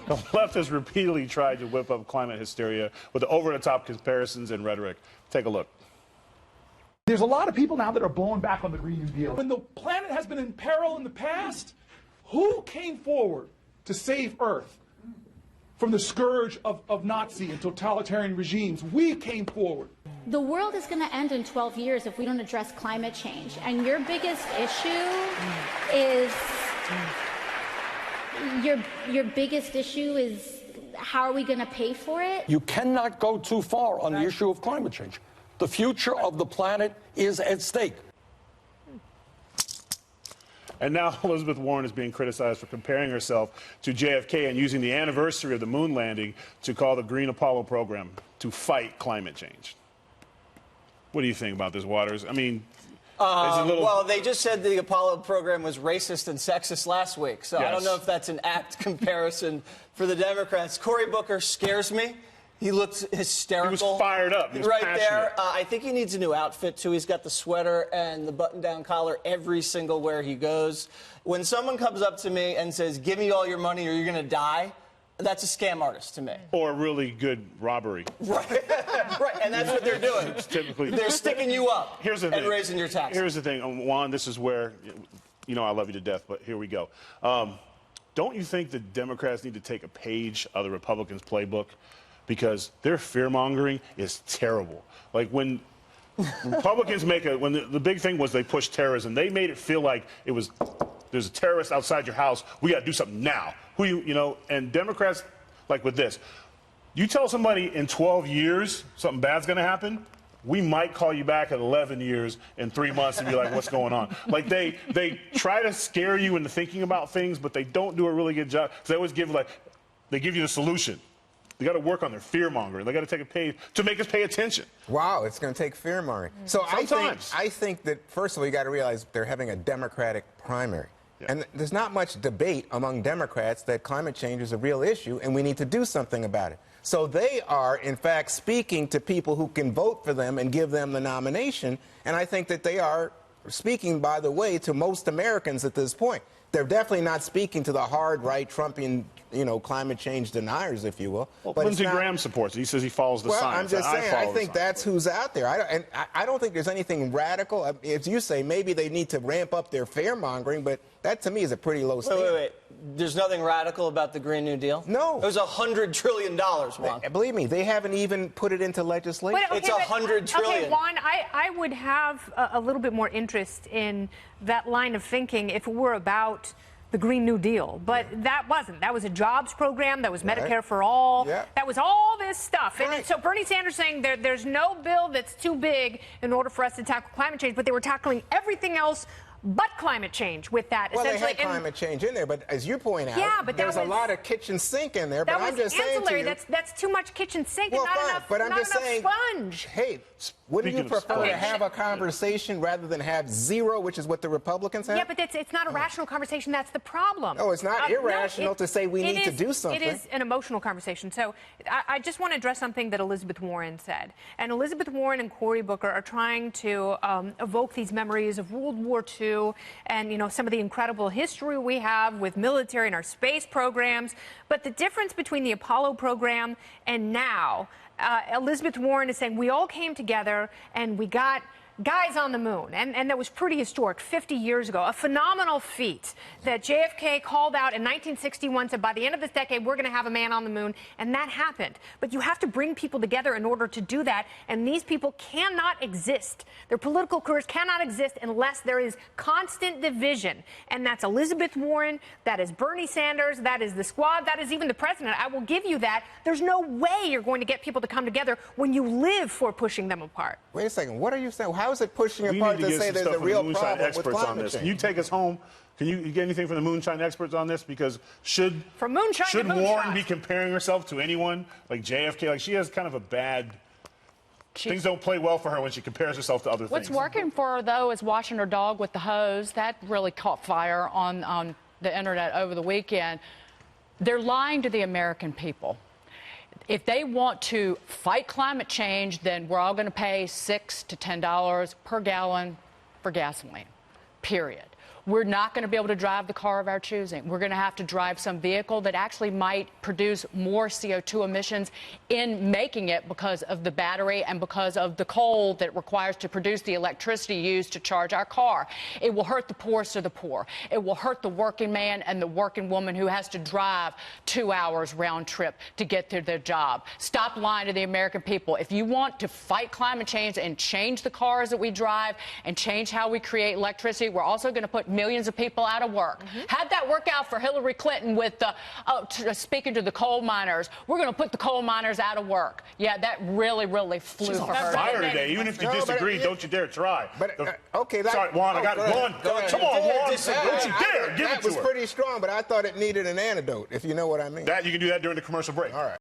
The left has repeatedly tried to whip up climate hysteria with the over-the-top comparisons and rhetoric. Take a look. There's a lot of people now that are blowing back on the Green New Deal. When the planet has been in peril in the past, who came forward to save Earth from the scourge of Nazi and totalitarian regimes? We came forward. The world is going to end in 12 years if we don't address climate change. And your biggest issue is your biggest issue is how are we going to pay for it? You cannot go too far on the issue of climate change. The future of the planet is at stake. And now Elizabeth Warren is being criticized for comparing herself to JFK and using the anniversary of the moon landing to call the Green Apollo program to fight climate change. What do you think about this, Waters? I mean, well, they just said the Apollo program was racist and sexist last week, so yes. I don't know if that's an apt comparison for the Democrats. Cory Booker scares me. He looks hysterical. He was fired up. He was right passionate. there. I think he needs a new outfit, too. He's got the sweater and the button-down collar every single where he goes. When someone comes up to me and says, give me all your money or you're going to die, that's a scam artist to me. Or a really good robbery. Right, right, and that's what they're doing. It's typically, they're sticking you up and raising your taxes. Here's the thing, Juan, this is where, you know I love you to death, but here we go. Don't you think the Democrats need to take a page of the Republicans' playbook? Because their fear-mongering is terrible. Like when Republicans when the big thing was they pushed terrorism, they made it feel like it was, there's a terrorist outside your house, we got to do something now. And Democrats, like with this, you tell somebody in 12 years something bad's going to happen, we might call you back at 11 years in 3 months and be like, what's going on? Like they try to scare you into thinking about things, but they don't do a really good job. They always give they give you the solution. They got to work on their fear-mongering. They got to take a page to make us pay attention. Wow, it's going to take fear-mongering. So I think that, first of all, you got to realize they're having a Democratic primary. Yeah. And there's not much debate among Democrats that climate change is a real issue and we need to do something about it. So they are, in fact, speaking to people who can vote for them and give them the nomination. And I think that they are speaking, by the way, to most Americans at this point. They're definitely not speaking to the hard right Trumpian, climate change deniers, if you will. Well, Lindsey Graham supports it. He says he follows the science. Well, I'm just saying, I think that's who's out there. I don't think there's anything radical. As you say, maybe they need to ramp up their fear-mongering, but that, to me, is a pretty low standard. Wait. There's nothing radical about the Green New Deal? No. It was $100 trillion, Juan. Believe me, they haven't even put it into legislation. It's $100 trillion. Okay, Juan, I would have a little bit more interest in that line of thinking if it were about the Green New Deal. But that wasn't. That was a jobs program. That was Medicare for all. Yeah. That was all this stuff. And so Bernie Sanders saying there's no bill that's too big in order for us to tackle climate change, but they were tackling everything else but climate change with that. Well, they had climate change in there, but as you point out, but there's a lot of kitchen sink in there. But I'm just saying to you, that's too much kitchen sink and not enough, but I'm just saying, sponge. Hey, wouldn't you prefer to have a conversation rather than have zero, which is what the Republicans have? Yeah, but it's not a rational conversation. That's the problem. No, it's not irrational to say we need to do something. It is an emotional conversation. So I just want to address something that Elizabeth Warren said. And Elizabeth Warren and Cory Booker are trying to evoke these memories of World War II and, some of the incredible history we have with military and our space programs. But the difference between the Apollo program and now, Elizabeth Warren is saying we all came together and we got guys on the moon, and that was pretty historic 50 years ago. A phenomenal feat that JFK called out in 1961, said by the end of this decade we're going to have a man on the moon, and that happened. But you have to bring people together in order to do that, and these people cannot exist. Their political careers cannot exist unless there is constant division, and that's Elizabeth Warren, that is Bernie Sanders, that is the squad, that is even the president. I will give you that. There's no way you're going to get people to come together when you live for pushing them apart. Wait a second. What are you saying? How is it pushing apart to say there's a real problem with climate change? Can you take us home? Can you get anything from the moonshine experts on this? Because should Warren be comparing herself to anyone like JFK? Like she has kind of a bad. Things don't play well for her when she compares herself to other things. What's working for her, though, is washing her dog with the hose. That really caught fire on the internet over the weekend. They're lying to the American people. If they want to fight climate change, then we're all going to pay $6 to $10 per gallon for gasoline, period. we're not going to be able to drive the car of our choosing. We're going to have to drive some vehicle that actually might produce more CO2 emissions in making it because of the battery and because of the coal that it requires to produce the electricity used to charge our car. It will hurt the poorest of the poor. It will hurt the working man and the working woman who has to drive 2 hours round trip to get to their job. Stop lying to the American people. If you want to fight climate change and change the cars that we drive and change how we create electricity, we're also going to put millions of people out of work. How'd that work out for Hillary Clinton with speaking to the coal miners? We're going to put the coal miners out of work. Yeah, that really, really flew for her. Fire today. Even if you disagree, don't you dare try. Okay, sorry, Juan, I got it. Juan, come on, Juan. Don't you dare give it to her. That was pretty strong, but I thought it needed an antidote, if you know what I mean. You can do that during the commercial break. All right.